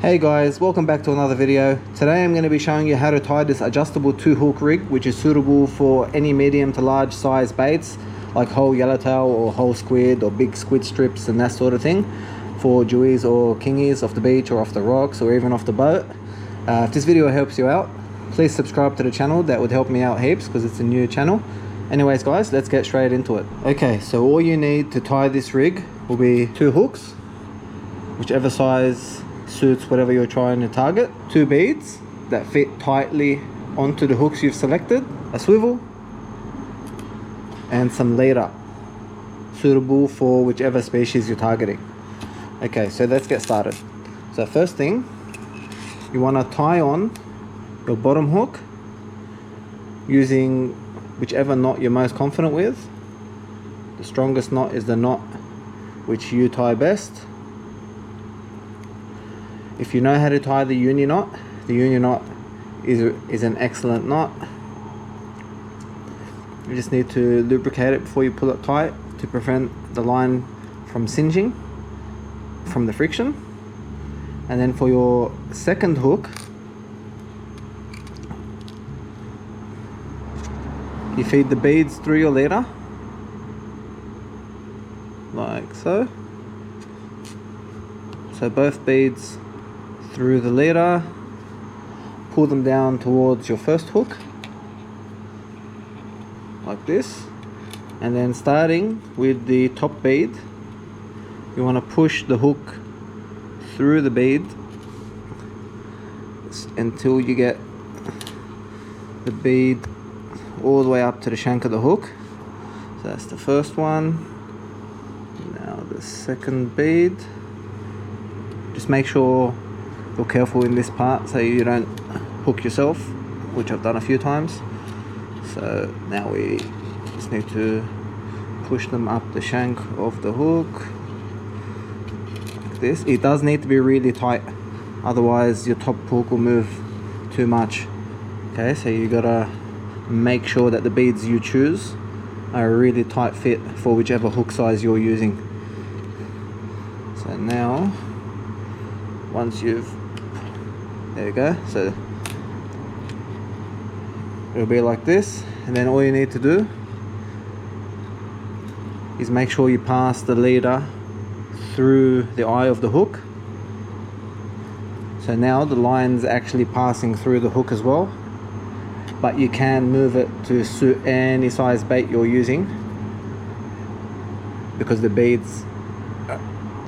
Hey guys, welcome back to another video. Today I'm going to be showing you how to tie this adjustable 2-hook rig, which is suitable for any medium to large size baits like whole yellowtail or whole squid or big squid strips and that sort of thing, for jewies or kingies off the beach or off the rocks or even off the boat. If this video helps you out, please subscribe to the channel. That would help me out heaps because it's a new channel. Anyways guys, let's get straight into it. Okay, so all you need to tie this rig will be 2 hooks, whichever size suits whatever you're trying to target, 2 beads that fit tightly onto the hooks you've selected, a swivel, and some leader suitable for whichever species you're targeting. Okay, so let's get started. So first thing, you want to tie on your bottom hook using whichever knot you're most confident with. The strongest knot is the knot which you tie best. If you know how to tie the union knot, the union knot is an excellent knot. You just need to lubricate it before you pull it tight to prevent the line from singeing from the friction. And then for your second hook, you feed the beads through your leader, like so. So both beads through the leader, pull them down towards your first hook like this, and then starting with the top bead, you want to push the hook through the bead until you get the bead all the way up to the shank of the hook. So that's the first one. Now the second bead. Just make sure you're careful in this part so you don't hook yourself, which I've done a few times. So now we just need to push them up the shank of the hook like this. It does need to be really tight, otherwise your top hook will move too much. Okay, so you gotta make sure that the beads you choose are a really tight fit for whichever hook size you're using. So now, once you've, there you go, so it'll be like this, and then all you need to do is make sure you pass the leader through the eye of the hook. So now the line's actually passing through the hook as well, but you can move it to suit any size bait you're using because the beads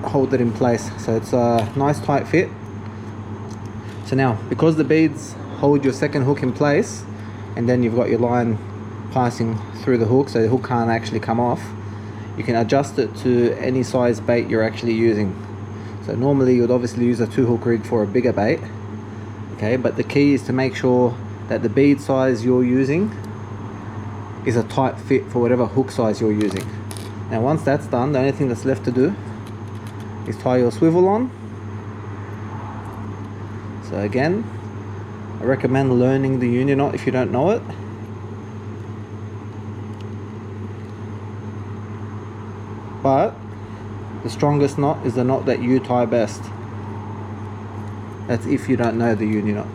hold it in place. So it's a nice tight fit. So now, because the beads hold your second hook in place, and then you've got your line passing through the hook so the hook can't actually come off, you can adjust it to any size bait you're actually using. So normally you'd obviously use a 2-hook rig for a bigger bait, okay, but the key is to make sure that the bead size you're using is a tight fit for whatever hook size you're using. Now once that's done, the only thing that's left to do is tie your swivel on. So again, I recommend learning the union knot if you don't know it. But the strongest knot is the knot that you tie best. That's if you don't know the union knot.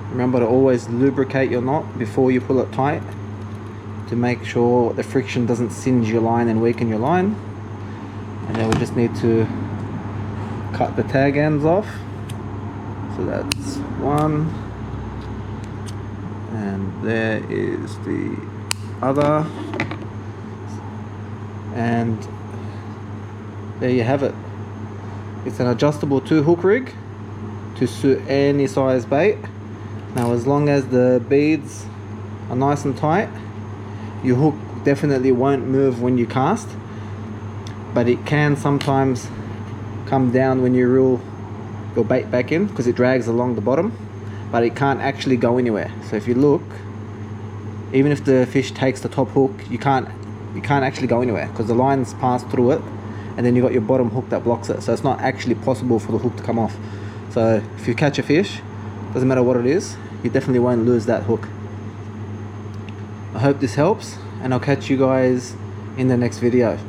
Remember to always lubricate your knot before you pull it tight to make sure the friction doesn't singe your line and weaken your line. And then we just need to cut the tag ends off. So that's one, and there is the other, and there you have it. It's an adjustable 2-hook rig to suit any size bait. Now as long as the beads are nice and tight, your hook definitely won't move when you cast, but it can sometimes come down when you reel your bait back in because it drags along the bottom, but it can't actually go anywhere. So if you look, even if the fish takes the top hook, you can't actually go anywhere because the line's passed through it, and then you've got your bottom hook that blocks it. So it's not actually possible for the hook to come off. So if you catch a fish, doesn't matter what it is, you definitely won't lose that hook. I hope this helps, and I'll catch you guys in the next video.